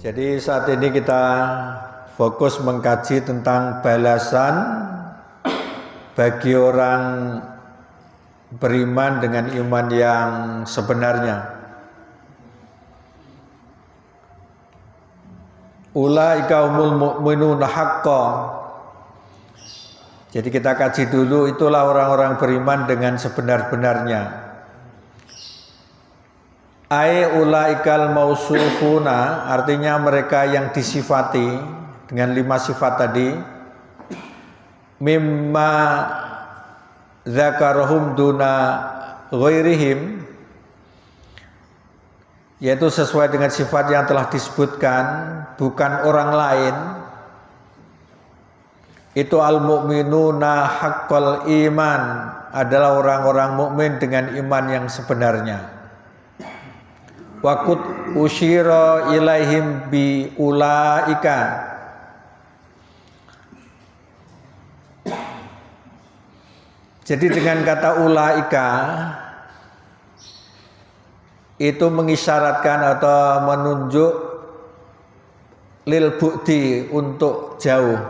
Jadi saat ini kita fokus mengkaji tentang balasan bagi orang beriman dengan iman yang sebenarnya. Ulaika humul mu'minuna haqqan. Jadi kita kaji dulu, itulah orang-orang beriman dengan sebenar-benarnya. Ai ulaikal mausufuna, artinya mereka yang disifati dengan 5 sifat tadi. Mimma dzakarahum duna ghairihim, yaitu sesuai dengan sifat yang telah disebutkan, bukan orang lain. Itu al-mu'minuna haqqal iman, adalah orang-orang mukmin dengan iman yang sebenarnya. Waqut usyira ilaihim bi ulaika, jadi dengan kata ulaika itu mengisyaratkan atau menunjuk lil bu'di, untuk jauh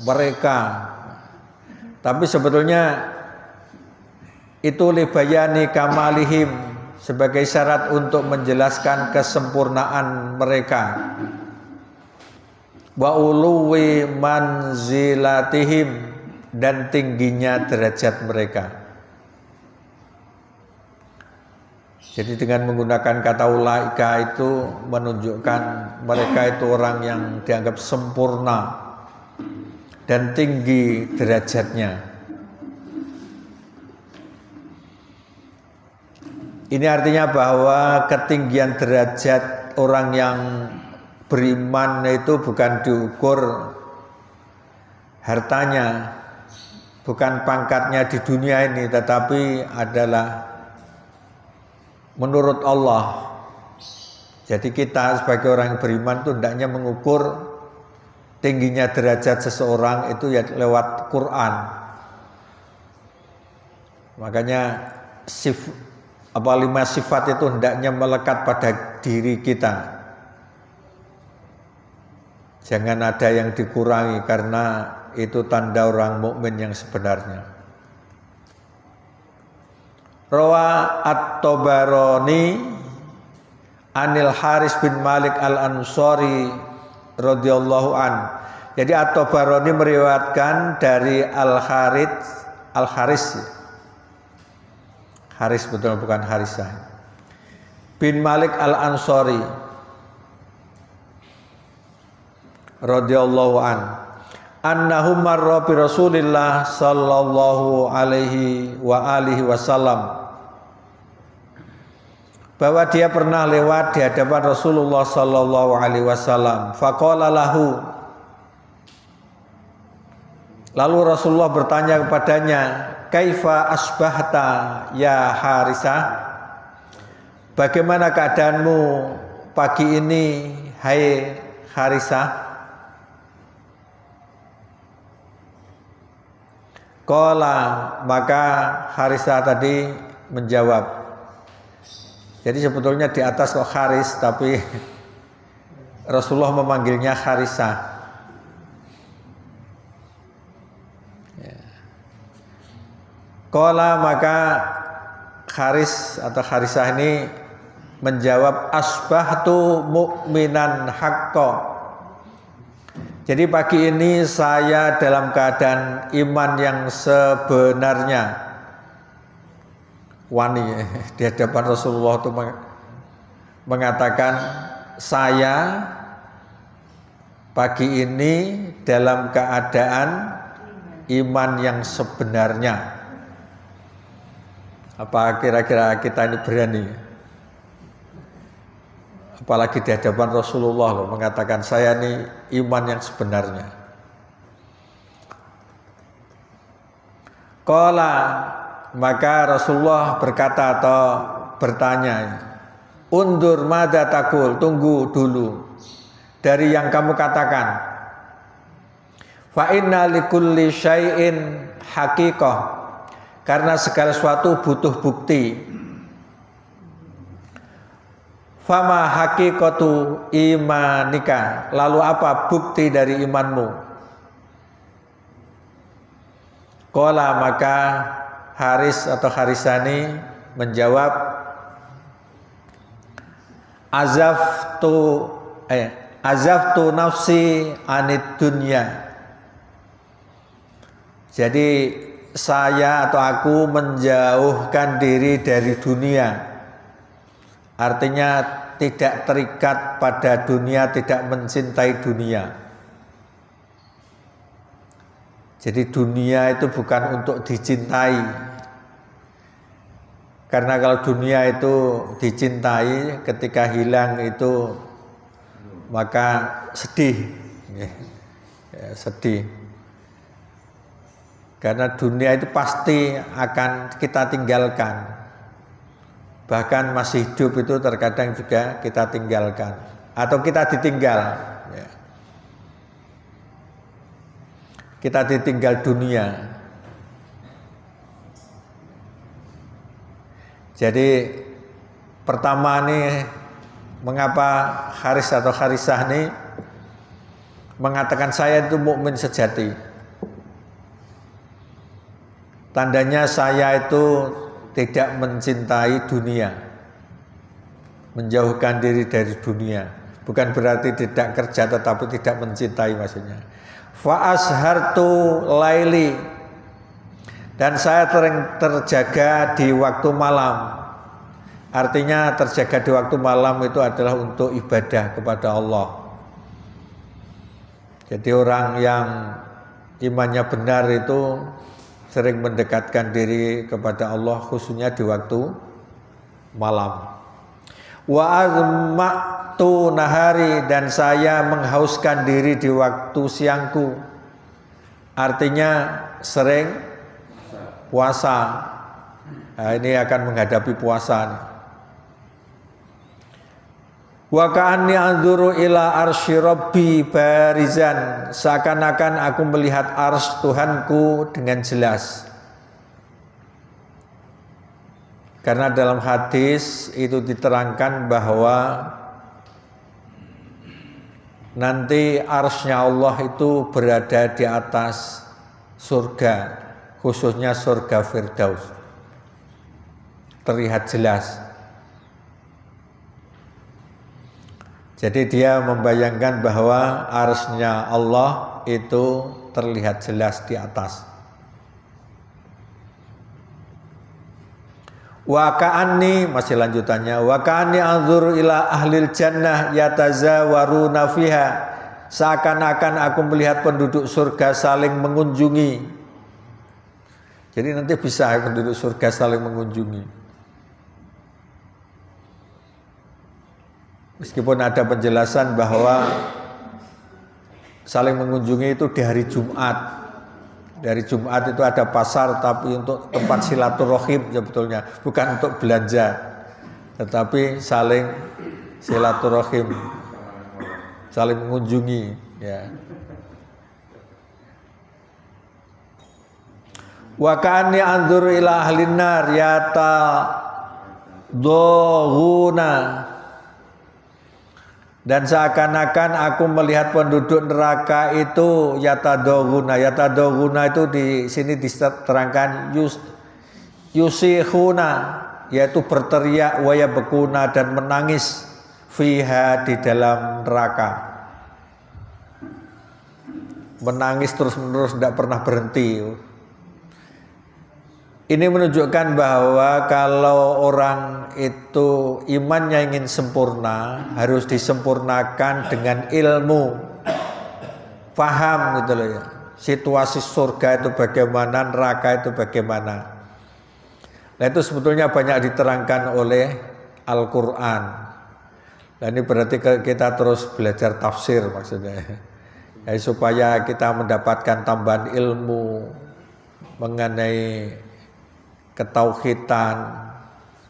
mereka. Tapi sebetulnya itu libayani kamalihim, sebagai syarat untuk menjelaskan kesempurnaan mereka. Wa uluwi manzilatihim, dan tingginya derajat mereka. Jadi dengan menggunakan kata ulaika itu menunjukkan mereka itu orang yang dianggap sempurna dan tinggi derajatnya. Ini artinya bahwa ketinggian derajat orang yang beriman itu bukan diukur hartanya, bukan pangkatnya di dunia ini, tetapi adalah menurut Allah. Jadi kita sebagai orang yang beriman itu hendaknya mengukur tingginya derajat seseorang itu ya lewat Quran. Makanya 5 sifat itu hendaknya melekat pada diri kita. Jangan ada yang dikurangi, karena itu tanda orang mukmin yang sebenarnya. Rawa At-Tabarani Anil Haris bin Malik Al-Ansari radhiyallahu an. Jadi At-Tabarani meriwayatkan dari Al-Haris betul, bukan Harisah, bin Malik Al-Ansari radhiyallahu an, annahu marra bi Rasulillah sallallahu alaihi wa alihi wasallam, bahwa dia pernah lewat di hadapan Rasulullah sallallahu alaihi wasallam. Faqala lahu, lalu Rasulullah bertanya kepadanya, kaifa asbahta ya Harisah, bagaimana keadaanmu pagi ini hai Harisah? Qala, maka Harisah tadi menjawab. Jadi sebetulnya di atas kok Haris, tapi Rasulullah memanggilnya Harisah. Qala, maka Haris atau Harisah ini menjawab, asbahtu mu'minan haqqo. Jadi pagi ini saya dalam keadaan iman yang sebenarnya. Wani di hadapan Rasulullah itu mengatakan, saya pagi ini dalam keadaan iman yang sebenarnya. Apa kira-kira kita ini berani? Apalagi di hadapan Rasulullah loh, mengatakan saya ini iman yang sebenarnya. Qala, maka Rasulullah berkata atau bertanya, undur madza taqul, tunggu dulu dari yang kamu katakan. Fa inna likulli syai'in haqiqah, karena segala sesuatu butuh bukti. Fama haqiqatu imanika, lalu apa bukti dari imanmu? Qala, maka Haris atau Harisani menjawab, azaftu nafsi anid dunya. Jadi saya atau aku menjauhkan diri dari dunia. Artinya tidak terikat pada dunia, tidak mencintai dunia. Jadi dunia itu bukan untuk dicintai. Karena kalau dunia itu dicintai, ketika hilang itu maka sedih. Ya, sedih. Karena dunia itu pasti akan kita tinggalkan. Bahkan masih hidup itu terkadang juga kita tinggalkan atau kita ditinggal, ya. Kita ditinggal dunia. Jadi pertama nih, mengapa Haris atau Harisah nih mengatakan saya itu mukmin sejati? Tandanya saya itu tidak mencintai dunia, menjauhkan diri dari dunia. Bukan berarti tidak kerja tetapi tidak mencintai maksudnya. Fa ashartu laili, dan saya terjaga di waktu malam. Artinya terjaga di waktu malam itu adalah untuk ibadah kepada Allah. Jadi orang yang imannya benar itu sering mendekatkan diri kepada Allah khususnya di waktu malam. Wa azma'tu nahari, dan saya menghauskan diri di waktu siangku. Artinya sering puasa. Nah, ini akan menghadapi puasa nih. Wa ka'anni anzuru ila arsy rabbi barizan, seakan-akan aku melihat arsy Tuhanku dengan jelas. Karena dalam hadis itu diterangkan bahwa nanti arsy-Nya Allah itu berada di atas surga, khususnya surga Firdaus. Terlihat jelas. Jadi dia membayangkan bahwa arsy-Nya Allah itu terlihat jelas di atas. Wa ka'anni, masih lanjutannya, wa ka'anni anzuru ila ahlil jannah yatazawaruna fiha, seakan-akan aku melihat penduduk surga saling mengunjungi. Jadi nanti bisa penduduk surga saling mengunjungi. Meskipun ada penjelasan bahwa saling mengunjungi itu di hari Jumat. Dari Jumat itu ada pasar, tapi untuk tempat silaturahim sebetulnya, bukan untuk belanja, tetapi saling silaturahim, saling mengunjungi, ya. Wa ka'anni anzuru ila ahlin nar yatadghuna, dan seakan-akan aku melihat penduduk neraka itu yatadghuna. Yatadghuna itu di sini diterangkan yusihuna, yaitu berteriak, wa yabkuna, dan menangis, fiha, di dalam neraka. Menangis terus-menerus, tidak pernah berhenti. Ini menunjukkan bahwa kalau orang itu imannya ingin sempurna, harus disempurnakan dengan ilmu, paham gitu loh ya. Situasi surga itu bagaimana, neraka itu bagaimana. Nah itu sebetulnya banyak diterangkan oleh Al-Quran. Nah ini berarti kita terus belajar tafsir maksudnya. Ya, supaya kita mendapatkan tambahan ilmu mengenai ketauhidan,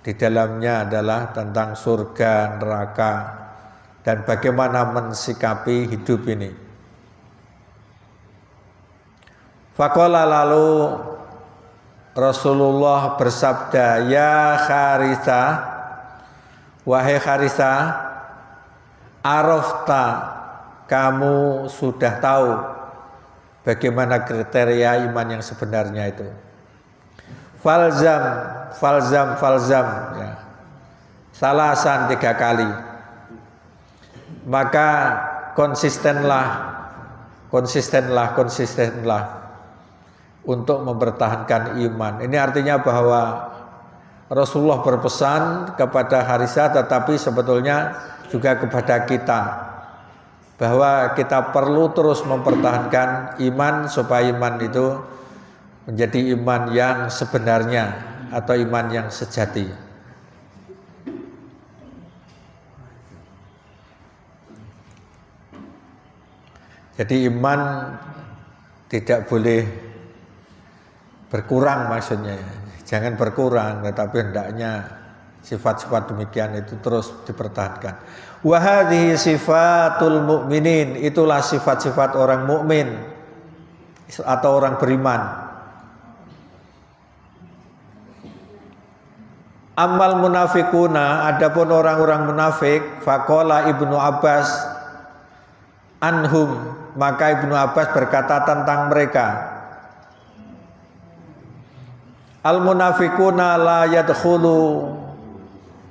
di dalamnya adalah tentang surga, neraka, dan bagaimana mensikapi hidup ini. Faqala, lalu Rasulullah bersabda, ya Harithah, Wahai Harisa, arafta, kamu sudah tahu bagaimana kriteria iman yang sebenarnya itu. Falzam, falzam, falzam, ya. Salasan 3 kali. Maka konsistenlah untuk mempertahankan iman. Ini artinya bahwa Rasulullah berpesan kepada Harisa, tetapi sebetulnya juga kepada kita, bahwa kita perlu terus mempertahankan iman supaya iman itu menjadi iman yang sebenarnya atau iman yang sejati. Jadi iman tidak boleh berkurang, maksudnya jangan berkurang, tetapi hendaknya sifat-sifat demikian itu terus dipertahankan. Wa hadhihi sifatul mu'minin, itulah sifat-sifat orang mukmin atau orang beriman. Amal munafikuna, adapun orang-orang munafik, faqala Ibnu Abbas anhum, maka Ibnu Abbas berkata tentang mereka, al munafikuna la yadkhulu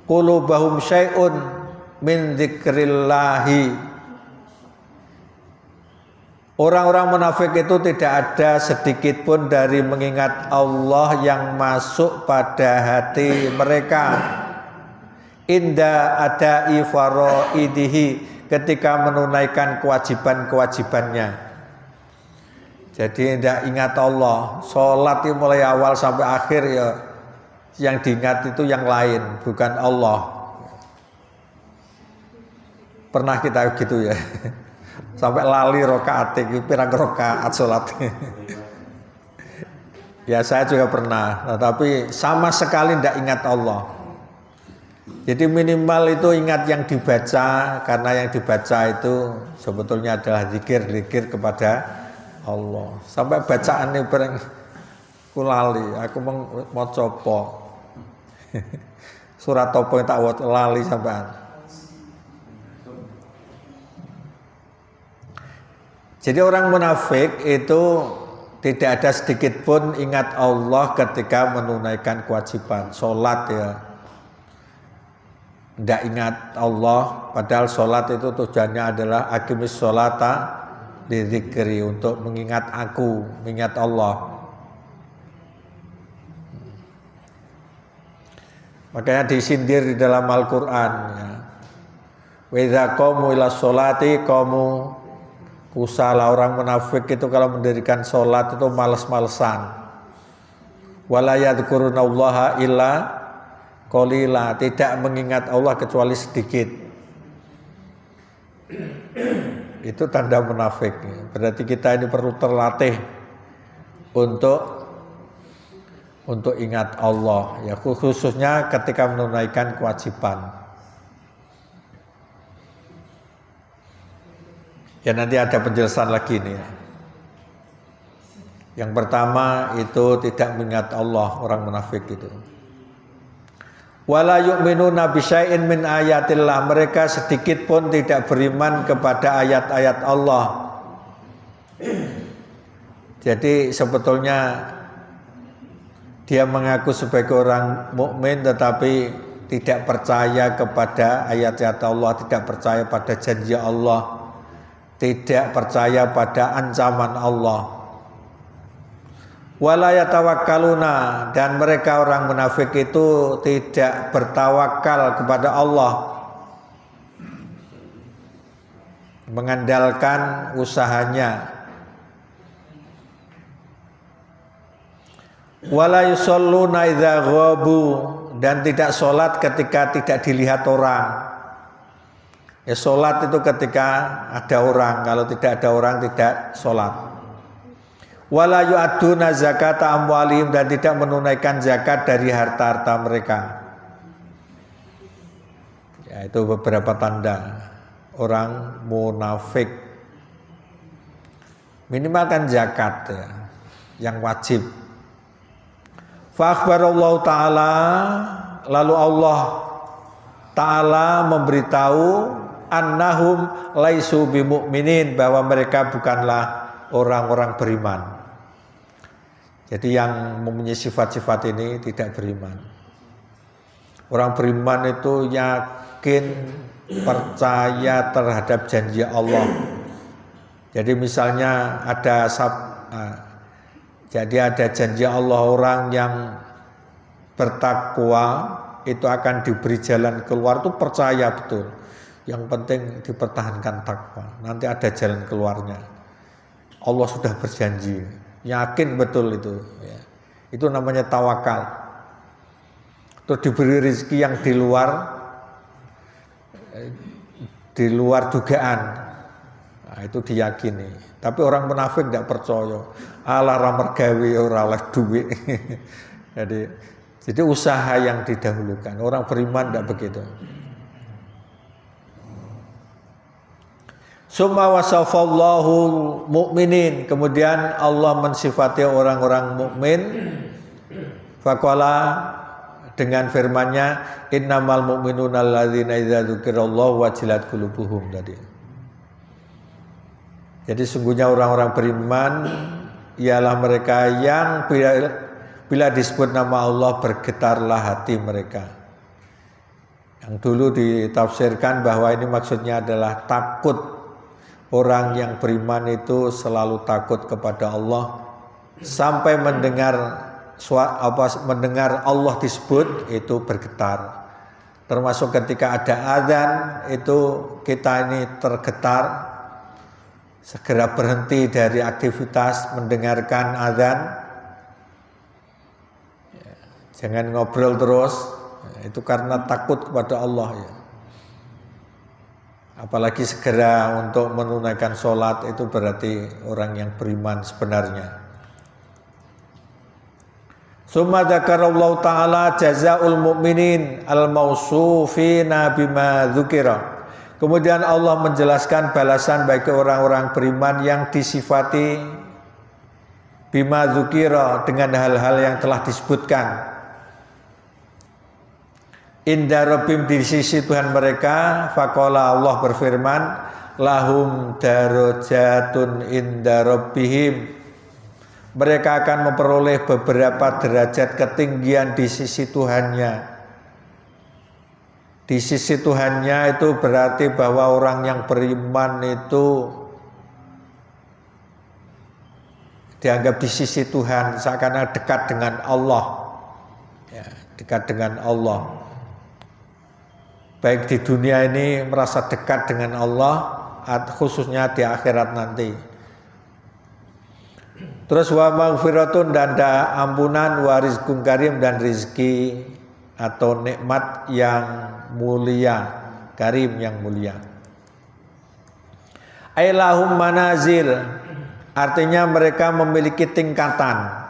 qulubahum syai'un min dzikrillahi. Orang-orang munafik itu tidak ada sedikit pun dari mengingat Allah yang masuk pada hati mereka. Inda adai faraidihi, ketika menunaikan kewajiban-kewajibannya. Jadi tidak ingat Allah. Sholat itu mulai awal sampai akhir ya, yang diingat itu yang lain, bukan Allah. Pernah kita gitu ya, sampai lali rokaat, pirang rokaat sholat. Ya saya juga pernah, tapi sama sekali tidak ingat Allah. Jadi minimal itu ingat yang dibaca, karena yang dibaca itu sebetulnya adalah zikir kepada Allah. Sampai bacaan ini bareng kulali, aku mau copo surat topo yang tak lali sampean. Jadi orang munafik itu tidak ada sedikit pun ingat Allah ketika menunaikan kewajiban sholat ya. Tidak ingat Allah, padahal sholat itu tujuannya adalah aqimis sholata dzikri, untuk mengingat aku, mengingat Allah. Makanya disindir di dalam Al-Quran ya. Wa idza qamu ila sholati qamu kusala, orang munafik itu kalau mendirikan sholat itu malas-malesan. Wala yadhkurunallaha illa qalila, tidak mengingat Allah kecuali sedikit. Itu tanda munafik. Berarti kita ini perlu terlatih untuk ingat Allah ya, khususnya ketika menunaikan kewajiban. Ya nanti ada penjelasan lagi nih. Yang pertama itu tidak mengingat Allah, orang munafik itu. Wala yu'minuna bisyai'in min ayatillah, mereka sedikit pun tidak beriman kepada ayat-ayat Allah. Jadi sebetulnya dia mengaku sebagai orang mukmin tetapi tidak percaya kepada ayat-ayat Allah, tidak percaya pada janji Allah, tidak percaya pada ancaman Allah. Wala yatawakkaluna, dan mereka orang munafik itu tidak bertawakal kepada Allah, mengandalkan usahanya. Wala yusalluna idza ghabu, dan tidak sholat ketika tidak dilihat orang. Ya sholat itu ketika ada orang, kalau tidak ada orang tidak sholat. Wala yu'aduna zakata amwalihim, dan tidak menunaikan zakat dari harta-harta mereka. Ya, itu beberapa tanda orang munafik. Minimalkan zakat ya, yang wajib. Fa akhbarallahu ta'ala, lalu Allah Ta'ala memberitahu annahum laisu bimu'minin, bahwa mereka bukanlah orang-orang beriman. Jadi yang mempunyai sifat-sifat ini tidak beriman. Orang beriman itu yakin, percaya terhadap janji Allah. Jadi misalnya ada janji Allah, orang yang bertakwa itu akan diberi jalan keluar, itu percaya betul. Yang penting dipertahankan takwa, nanti ada jalan keluarnya. Allah sudah berjanji, yakin betul itu ya. Itu namanya tawakal. Terus diberi rezeki yang di luar dugaan, nah, itu diyakini. Tapi orang munafik tidak percaya, alah ramar gawe ora oleh duit. Jadi usaha yang didahulukan. Orang beriman tidak begitu. Summa wasafallahu mu'minin, kemudian Allah mensifati orang-orang mukmin. Faqala, dengan firman-Nya, innamal mu'minuna alladzina idza dzukirallahu wajilat qulubuhum tadi. Jadi sungguhnya orang-orang beriman ialah mereka yang bila disebut nama Allah bergetarlah hati mereka. Yang dulu ditafsirkan bahwa ini maksudnya adalah takut. Orang yang beriman itu selalu takut kepada Allah, sampai mendengar Allah disebut itu bergetar. Termasuk ketika ada azan itu kita ini tergetar, segera berhenti dari aktivitas mendengarkan azan. Jangan ngobrol terus, itu karena takut kepada Allah ya. Apalagi segera untuk menunaikan sholat, itu berarti orang yang beriman sebenarnya. Summa dzakarallahu ta'ala jazaa'ul mu'minin al-mausufina bima dzukira. Kemudian Allah menjelaskan balasan bagi orang-orang beriman yang disifati bima dzukira, dengan hal-hal yang telah disebutkan. Inda rabbim, di sisi Tuhan mereka. Faqala, Allah berfirman, lahum darajatun inda rabbihim, mereka akan memperoleh beberapa derajat ketinggian di sisi Tuhannya. Di sisi Tuhannya itu berarti bahwa orang yang beriman itu dianggap di sisi Tuhan, seakan-akan dekat dengan Allah ya, dekat dengan Allah. Baik di dunia ini merasa dekat dengan Allah, khususnya di akhirat nanti. Terus wa maghfiratun, dan ada ampunan, wa rizqun karim, dan rizki atau nikmat yang mulia, karim yang mulia. Ailahum manazil, artinya mereka memiliki tingkatan.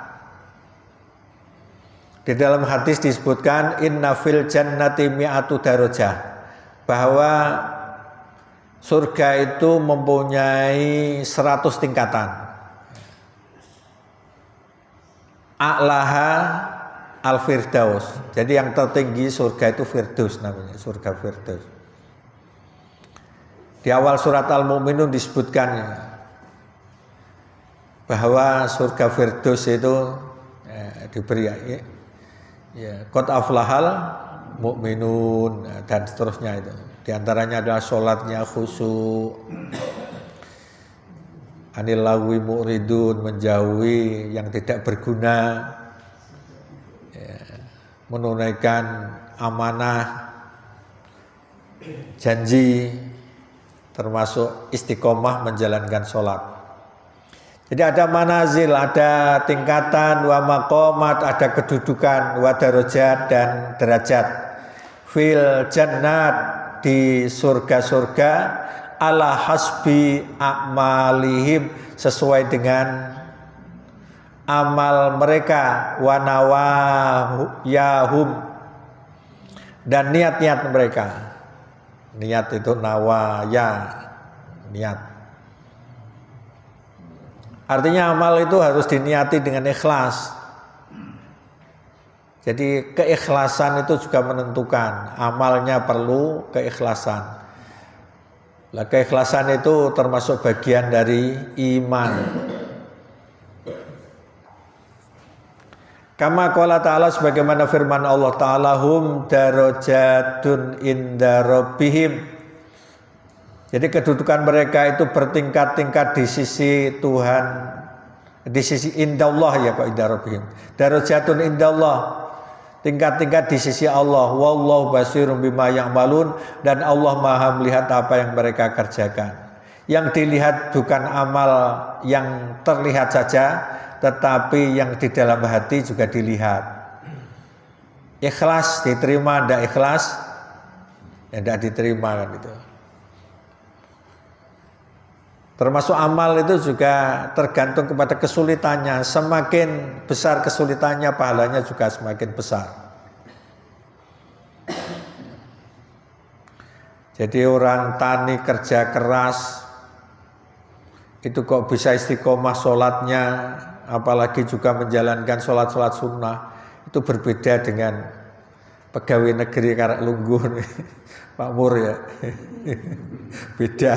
Di dalam hadis disebutkan inna fil jannati mi'atu darajah, bahwa surga itu mempunyai 100 tingkatan. A'laha al-firdaus. Jadi yang tertinggi surga itu firdaus namanya, surga firdaus. Di awal surat Al-Mu'minun disebutkan bahwa surga firdaus itu diberi qad aflahal mu'minun dan seterusnya itu. Di antaranya adalah sholatnya khusyuk, anil lagwi mu'ridun, menjauhi yang tidak berguna, menunaikan amanah, janji, termasuk istiqomah menjalankan sholat. Jadi ada manazil, ada tingkatan, wa maqamat, ada kedudukan, wa darajat, dan derajat. Fil jannat, di surga-surga, ala hasbi a'malihim, sesuai dengan amal mereka, wa nawayahum, dan niat-niat mereka. Niat itu nawaya, niat. Artinya amal itu harus diniati dengan ikhlas. Jadi keikhlasan itu juga menentukan. Amalnya perlu keikhlasan. Nah, keikhlasan itu termasuk bagian dari iman. Kama qala ta'ala, sebagaimana firman Allah Ta'ala, hum darajatun inda rabbihim. Jadi kedudukan mereka itu bertingkat-tingkat di sisi Tuhan, di sisi indallah, ya kok inda rabbihim. Darajatun indallah, tingkat-tingkat di sisi Allah. Wallahu basirun bima ya'malun, dan Allah Maha melihat apa yang mereka kerjakan. Yang dilihat bukan amal yang terlihat saja, tetapi yang di dalam hati juga dilihat. Ikhlas diterima, tidak ikhlas ya tidak diterima kan itu. Termasuk amal itu juga tergantung kepada kesulitannya. Semakin besar kesulitannya, pahalanya juga semakin besar. Jadi orang tani kerja keras itu kok bisa istiqomah sholatnya, apalagi juga menjalankan sholat-sholat sunnah, itu berbeda dengan pegawai negeri Karek Lungguh Pak Mur ya. Beda.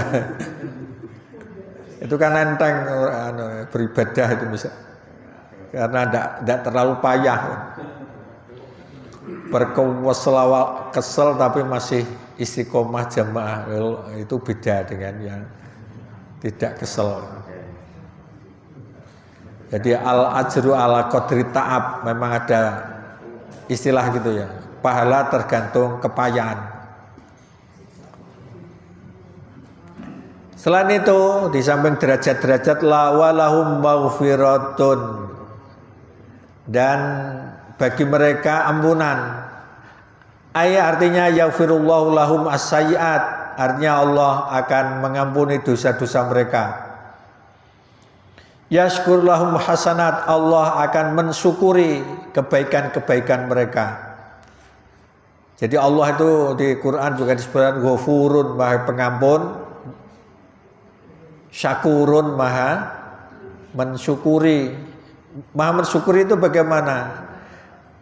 Itu kan enteng beribadah itu bisa, karena tidak terlalu payah. Kesel tapi masih istiqomah jamaah, itu beda dengan yang tidak kesel. Jadi al-ajru ala qadri ta'ab, memang ada istilah gitu ya. Pahala tergantung kepayahan. Selain itu, di samping derajat-derajat, la walahum maghfiratun, dan bagi mereka ampunan. Ayat artinya yaghfirullahu lahum as-sayyi'at, artinya Allah akan mengampuni dosa-dosa mereka. Yashkur lahum hasanat, Allah akan mensyukuri kebaikan-kebaikan mereka. Jadi Allah itu di Quran juga disebutkan Ghafurun, Maha Pengampun, Syakurun, Maha mensyukuri. Maha mensyukuri itu bagaimana?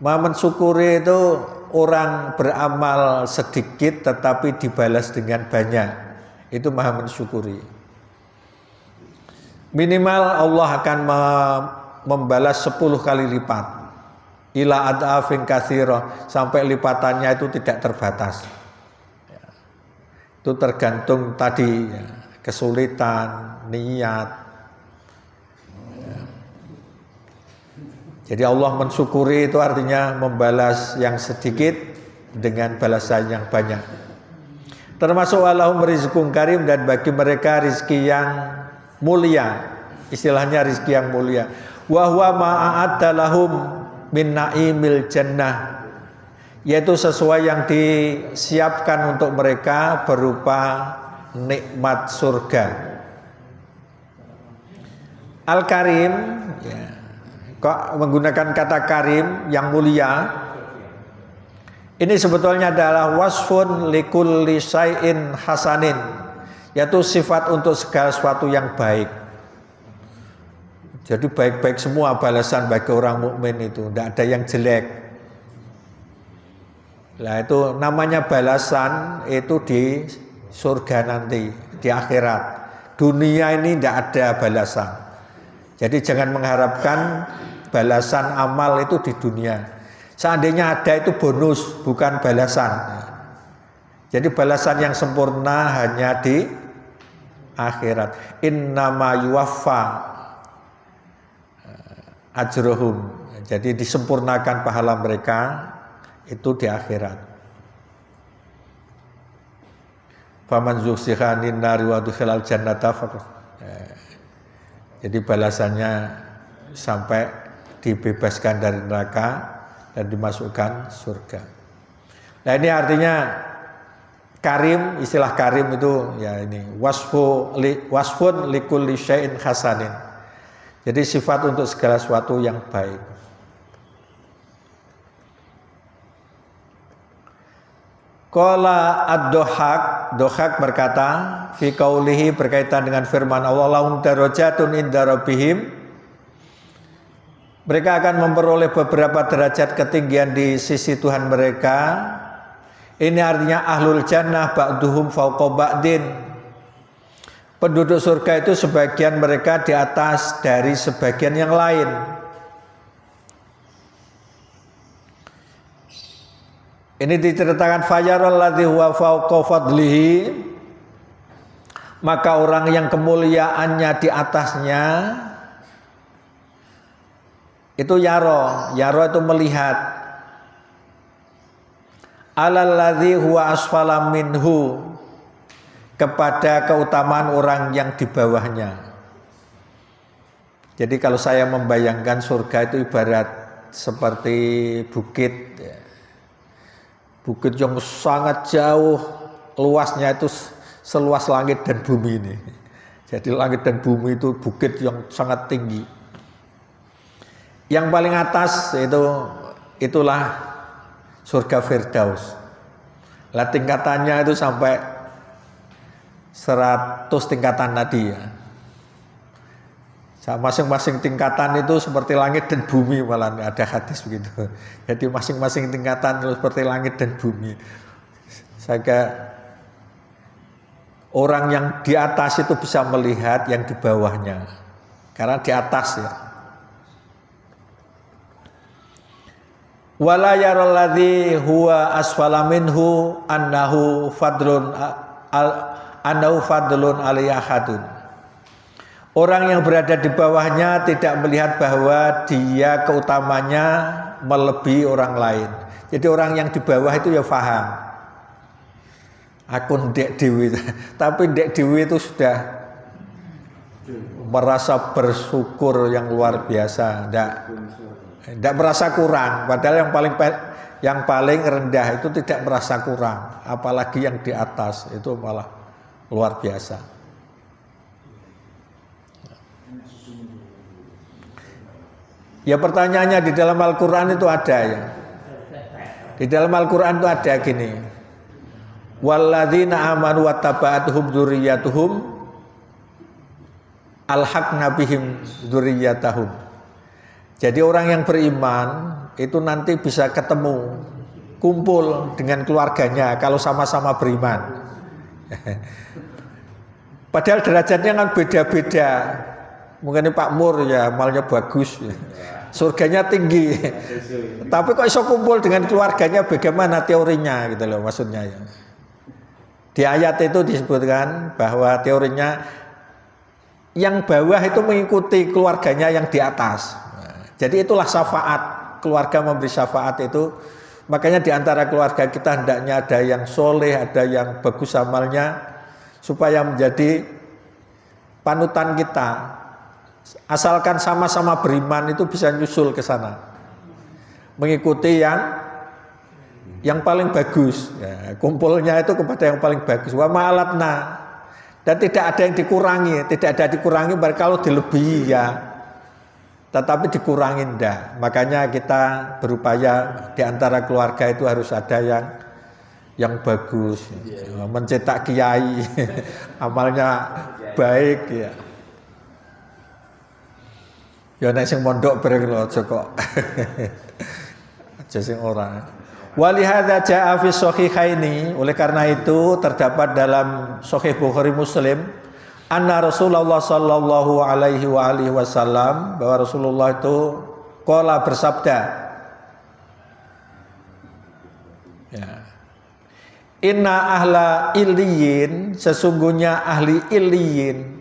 Maha mensyukuri itu orang beramal sedikit tetapi dibalas dengan banyak. Itu Maha mensyukuri. Minimal Allah akan membalas 10 kali lipat. Ila ad'afin katsirah, sampai lipatannya itu tidak terbatas. Itu tergantung tadi ya, kesulitan, niat. Jadi Allah mensyukuri itu artinya membalas yang sedikit dengan balasan yang banyak. Termasuk walahum rizqun karim, dan bagi mereka rizki yang mulia. Istilahnya rizki yang mulia. Wa huwa ma'adda lahum min na'imil jannah, yaitu sesuai yang disiapkan untuk mereka berupa nikmat surga. Al-Karim ya, kok menggunakan kata karim, yang mulia. Ini sebetulnya adalah wasfun likulli syai'in hasanin, yaitu sifat untuk segala sesuatu yang baik. Jadi baik-baik semua balasan bagi orang mukmin itu, tidak ada yang jelek. Nah itu namanya balasan itu di surga nanti, di akhirat. Dunia ini tidak ada balasan. Jadi jangan mengharapkan balasan amal itu di dunia. Seandainya ada, itu bonus, bukan balasan. Jadi balasan yang sempurna hanya di akhirat. Innama yuwaffa ajrohum. Jadi disempurnakan pahala mereka itu di akhirat. Faman zuhzihanin nari wa dukhilal jannata faqad. Jadi balasannya sampai dibebaskan dari neraka dan dimasukkan surga. Nah ini artinya karim, istilah karim itu ya ini wasfun likulli syai'in hasanin. Jadi sifat untuk segala sesuatu yang baik. Qala ad-Dohak berkata fi qaulihi, berkaitan dengan firman Allah, lahum darajatun inda rabbihim, Mereka akan memperoleh beberapa derajat ketinggian di sisi Tuhan mereka. Ini artinya ahlul jannah ba'duhum fauqa ba'din. Penduduk surga itu sebagian mereka di atas dari sebagian yang lain. Ini diceritakan fayaral ladzi huwa fauqa fadlihi, maka orang yang kemuliaannya di atasnya itu yaro itu melihat, alal ladzi huwa asfala minhu, kepada keutamaan orang yang di bawahnya. Jadi kalau saya membayangkan surga itu ibarat seperti bukit, bukit yang sangat jauh, luasnya itu seluas langit dan bumi ini. Jadi langit dan bumi itu bukit yang sangat tinggi. Yang paling atas itulah surga Firdaus. Lah tingkatannya itu sampai 100 tingkatan tadi ya. Masing-masing tingkatan itu seperti langit dan bumi, malah ada hadis begitu. Jadi masing-masing tingkatan itu seperti langit dan bumi. Saya orang yang di atas itu bisa melihat yang di bawahnya, karena di atas ya. Wala yaral ladzi huwa asfala minhu annahu fadlun aliyahadun. Orang yang berada di bawahnya tidak melihat bahwa dia keutamanya melebihi orang lain. Jadi orang yang di bawah itu ya faham, aku ndek dewi, tapi ndek dewi itu sudah merasa bersyukur yang luar biasa, tidak merasa kurang. Padahal yang paling rendah itu tidak merasa kurang, apalagi yang di atas itu malah luar biasa. Ya pertanyaannya di dalam Al-Quran itu ada ya. Di dalam Al-Quran itu ada gini. Walladzina amanu wattaba'atuhum dzurriyyatuhum alhaqna bihim dzurriyyatahum. Jadi orang yang beriman itu nanti bisa ketemu, kumpul dengan keluarganya kalau sama-sama beriman. Padahal derajatnya kan beda-beda. Mungkin Pak Mur ya amalnya bagus, surganya tinggi, tapi kok iso kumpul dengan keluarganya, bagaimana teorinya gitu loh maksudnya ya. Di ayat itu disebutkan bahwa teorinya yang bawah itu mengikuti keluarganya yang di atas. Jadi itulah syafaat, keluarga memberi syafaat itu. Makanya di antara keluarga kita hendaknya ada yang soleh, ada yang bagus amalnya, supaya menjadi panutan kita. Asalkan sama-sama beriman itu bisa nyusul ke sana, mengikuti yang paling bagus ya, kumpulnya itu kepada yang paling bagus. Wa ma'alatna, dan tidak ada yang dikurangi, baru kalau dilebihi ya, tetapi dikurangi enggak. Makanya kita berupaya di antara keluarga itu harus ada yang bagus, mencetak kiai amalnya baik ya. Ya nek sing mondok bareng lho aja kok. Aja sing ora. Walihadza jaa fi shahihaini, oleh karena itu terdapat dalam Sahih Bukhari Muslim, anna Rasulullah sallallahu alaihi wa alihi wasallam, bahwa Rasulullah itu qala bersabda. Ya. Inna ahla illiyin, sesungguhnya ahli illiyin.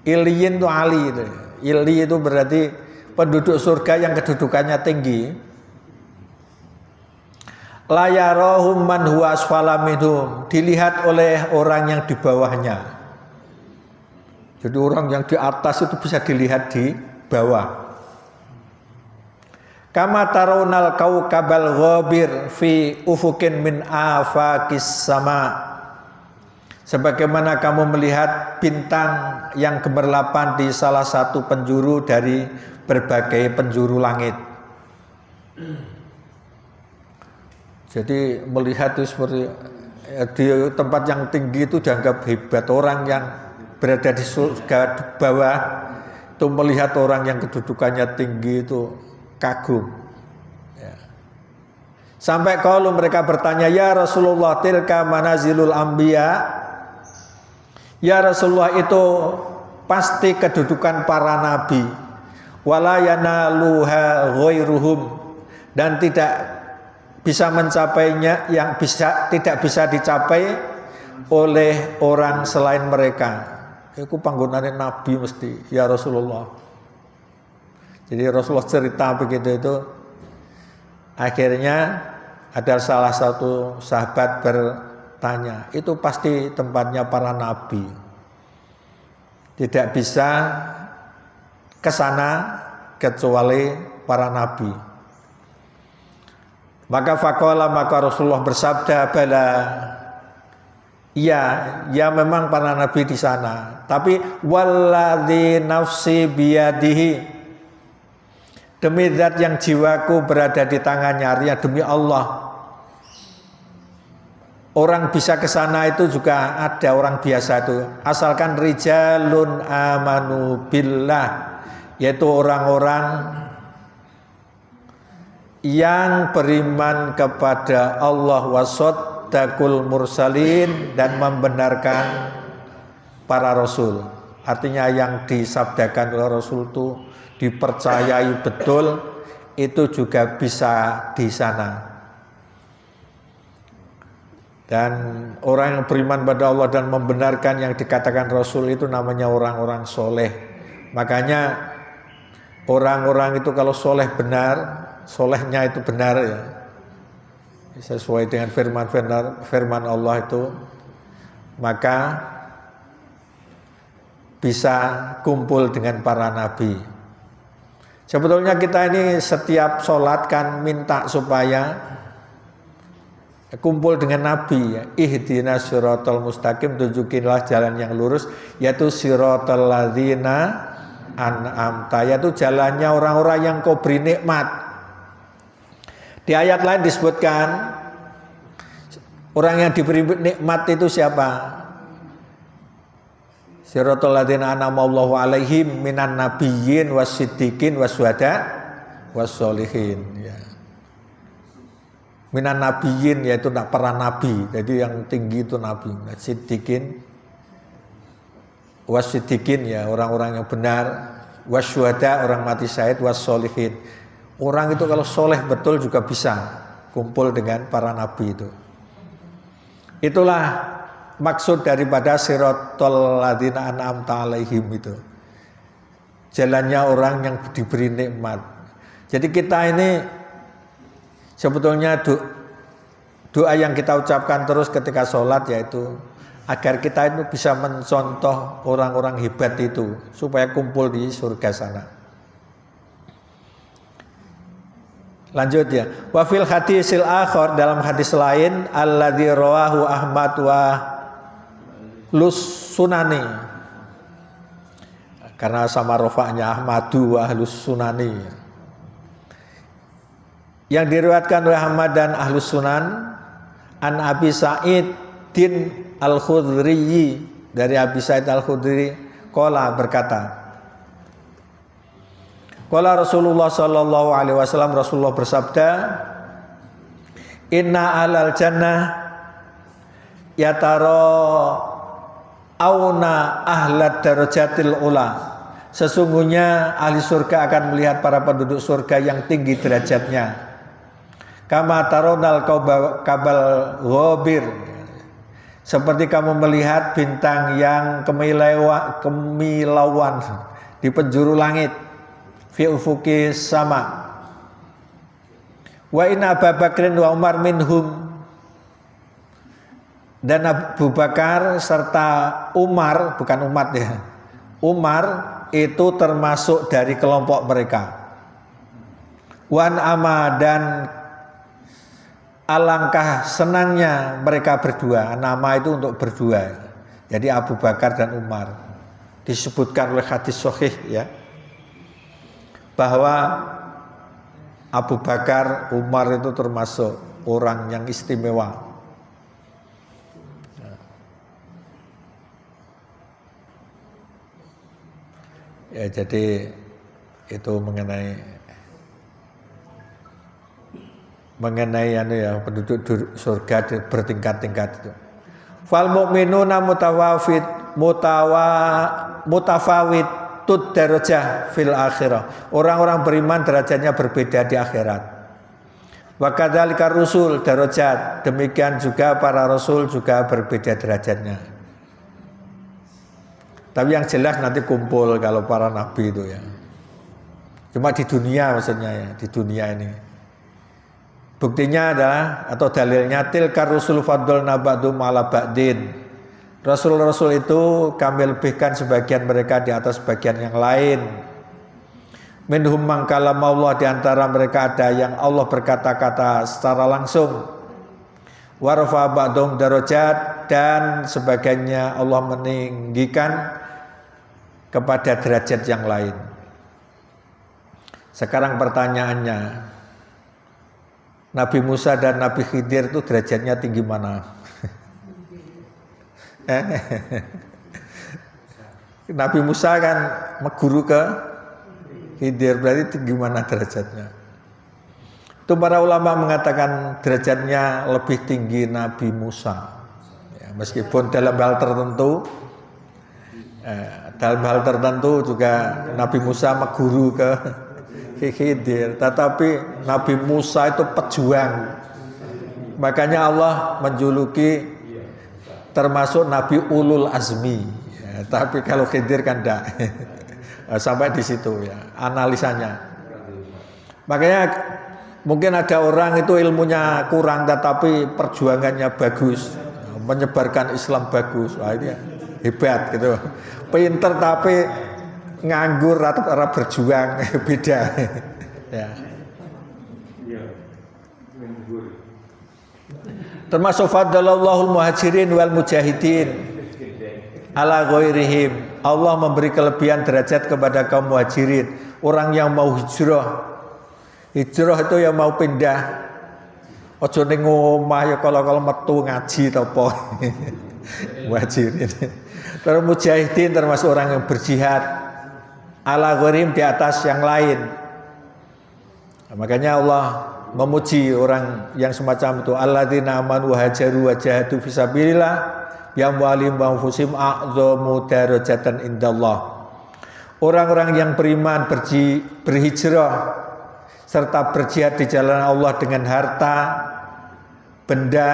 Illiyin itu ali itu. Ili itu berarti penduduk surga yang kedudukannya tinggi. La yarahum man huwa asfala minhum, dilihat oleh orang yang di bawahnya. Jadi orang yang di atas itu bisa dilihat di bawah. Kama tarawunal kaukabal ghabir fi ufukin min afaqis sama. Sebagaimana kamu melihat bintang yang gemerlapan di salah satu penjuru dari berbagai penjuru langit. Jadi melihat itu seperti di tempat yang tinggi itu dianggap hebat. Orang yang berada di surga di bawah itu melihat orang yang kedudukannya tinggi itu kagum. Ya. Sampai kalau mereka bertanya, ya Rasulullah, tilka manazilul anbiya. Ya Rasulullah, itu pasti kedudukan para nabi. Wala yanaluha ghairuhum, dan tidak bisa mencapainya, yang tidak bisa dicapai oleh orang selain mereka. Itu panggonane nabi mesti, ya Rasulullah. Jadi Rasulullah cerita begitu itu. Akhirnya ada salah satu sahabat bertanya, itu pasti tempatnya para nabi. Tidak bisa ke sana kecuali para nabi. Maka maka Rasulullah bersabda, bala, ya memang para nabi di sana. Tapi walladzi nafsi biyadihi, demi zat yang jiwaku berada di tangannya, artinya demi Allah. Orang bisa ke sana itu juga ada orang biasa itu, asalkan rijalun amanu billah, yaitu orang-orang yang beriman kepada Allah, wasaddaqul mursalin, dan membenarkan para rasul. Artinya yang disabdakan oleh Rasul itu dipercayai betul, itu juga bisa di sana. Dan orang yang beriman pada Allah dan membenarkan yang dikatakan Rasul itu namanya orang-orang soleh. Makanya orang-orang itu kalau soleh benar, solehnya itu benar ya, sesuai dengan firman Allah itu, maka bisa kumpul dengan para nabi. Sebetulnya kita ini setiap sholat kan minta supaya kumpul dengan nabi ya. Ihdinas siratal mustaqim, tunjukinlah jalan yang lurus, yaitu siratal ladzina an'amta, yaitu jalannya orang-orang yang kau beri nikmat. Di ayat lain disebutkan orang yang diberi nikmat itu siapa? Siratal ladzina an'amallahu alaihim minan nabiyyin wasiddiqin wasyuhada wassolihin ya. Minan nabiyyin yaitu para nabi, jadi yang tinggi itu nabi. Siddiqin wasiddiqin ya orang-orang yang benar, wasyuhada orang mati syahid, wassolihin. Orang itu kalau soleh betul juga bisa kumpul dengan para nabi itu. Itulah maksud daripada siratal ladzina an'amta alaihim itu. Jalannya orang yang diberi nikmat. Jadi kita ini sebetulnya doa yang kita ucapkan terus ketika sholat, yaitu agar kita itu bisa mencontoh orang-orang hebat itu supaya kumpul di surga sana. Lanjut ya. Wa fil hadisil akhar, dalam hadis lain, alladzi rawahu Ahmad wa Sunani, karena sama rofaknya Ahmadu wa Ahlus Sunani, yang diriwayatkan oleh Ahmad dan Ahlus Sunan, an Abi Sa'idin Al-Khudri, dari Abi Sa'id Al-Khudri, qala, berkata, qala Rasulullah sallallahu alaihi wasallam, Rasulullah bersabda, inna alal jannah yatara auna ahlat darajatil ula, sesungguhnya ahli surga akan melihat para penduduk surga yang tinggi derajatnya. Kama taronal kabal ghabir, seperti kamu melihat bintang yang kemilauan di penjuru langit, fi ufuki sama. Wa inna Abu Bakrin wa Umar minhum, dan Abu Bakar serta Umar, bukan umat ya, Umar itu termasuk dari kelompok mereka. Wan ama, dan alangkah senangnya mereka berdua. Nama itu untuk berdua. Jadi Abu Bakar dan Umar. Disebutkan oleh hadis sahih ya, bahwa Abu Bakar, Umar itu termasuk orang yang istimewa. Ya, jadi itu mengenai mengenai penduduk surga bertingkat-tingkat itu. Fal mu'minuna mutafawitut darajah fil akhirah. Orang-orang beriman derajatnya berbeda di akhirat. Wa kadzalika rusul darajat. Demikian juga para rasul juga berbeda derajatnya. Tapi yang jelas nanti kumpul kalau para nabi itu ya. Cuma di dunia maksudnya ya, di dunia ini. Buktinya adalah atau dalilnya tilkar rusul faddalna ba'dhum 'ala ba'din. Rasul-rasul itu kami lebihkan sebagian mereka di atas sebagian yang lain. Minhum man kalama Allah, di antara mereka ada yang Allah berkata-kata secara langsung. Wa rafa ba'dhum darajat, dan sebagainya Allah meninggikan kepada derajat yang lain. Sekarang pertanyaannya, Nabi Musa dan Nabi Khidir itu derajatnya tinggi mana? Nabi Musa kan guru ke Khidir, berarti tinggi mana derajatnya? Itu para ulama mengatakan derajatnya lebih tinggi Nabi Musa. Ya, meskipun dalam hal tertentu juga Nabi Musa guru ke Khidir, tetapi Nabi Musa itu pejuang. Makanya Allah menjuluki termasuk Nabi Ulul Azmi. Ya, tapi kalau Khidir kan enggak. Sampai di situ ya analisanya. Makanya mungkin ada orang itu ilmunya kurang tetapi perjuangannya bagus, menyebarkan Islam bagus. Wah, ini hebat gitu. Pinter tapi nganggur atau berjuang beda. Ya. Termasuk fadlalallahul muhajirin wal mujahidin ala ghairihim. Allah memberi kelebihan derajat kepada kaum muhajirin, orang yang mau hijrah. Hijrah itu yang mau pindah. Ojo ning omah ya kalau metu ngaji to apa. Muhajirin. Terus mujahidin termasuk orang yang berjihad ala gharim, di atas yang lain. Nah, makanya Allah memuji orang yang semacam itu, alladzina amanu wa hajaru wa jahadu fisabilillah bi amwalihim wa anfusihim a'dzamu darajatan indallah. Orang-orang yang beriman, berhijrah serta berjihad di jalan Allah dengan harta, benda,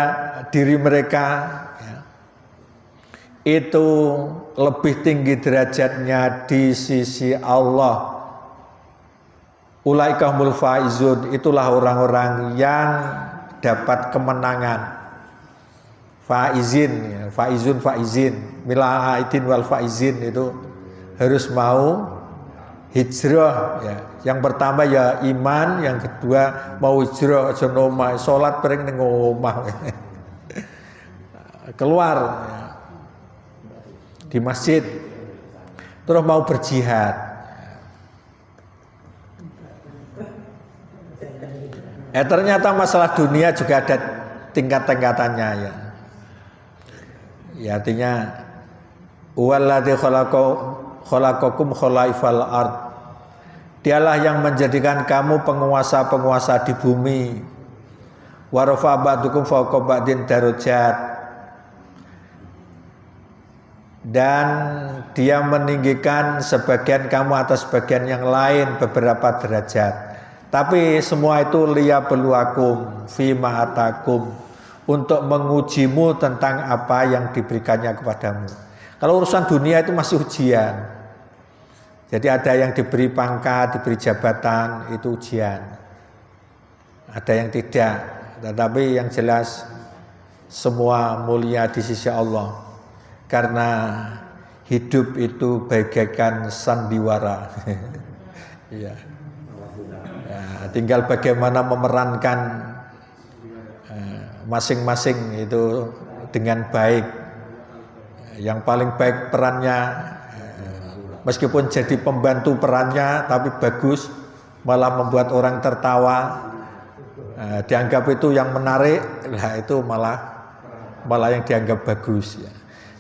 diri mereka, itu lebih tinggi derajatnya di sisi Allah. Ulaika humul faizun, itulah orang-orang yang dapat kemenangan. Faizin, ya, faizin, mila aidin wal faizin, itu harus mau hijrah. Ya. Yang pertama ya iman, yang kedua mau hijrah, aja nomah, salat bareng ning omah. Keluar ya, di masjid, terus mau berjihad. Ternyata masalah dunia juga ada tingkat-tingkatannya ya. Ya artinya walladzi khalaqakum khalaifal ard. Dialah yang menjadikan kamu penguasa-penguasa di bumi. Wa rafa ba'dukum fawqa ba'din darajat. Dan dia meninggikan sebagian kamu atas sebagian yang lain beberapa derajat. Tapi semua itu liyabluwakum fima atakum, untuk mengujimu tentang apa yang diberikannya kepadamu. Kalau urusan dunia itu masih ujian. Jadi ada yang diberi pangkat, diberi jabatan, itu ujian. Ada yang tidak. Tetapi yang jelas semua mulia di sisi Allah. Karena hidup itu bagaikan sandiwara. Iya. Ya, tinggal bagaimana memerankan masing-masing itu dengan baik. Yang paling baik perannya, meskipun jadi pembantu perannya tapi bagus, malah membuat orang tertawa, dianggap itu yang menarik, lah itu malah yang dianggap bagus ya.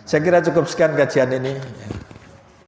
Saya kira cukup sekian kajian ini.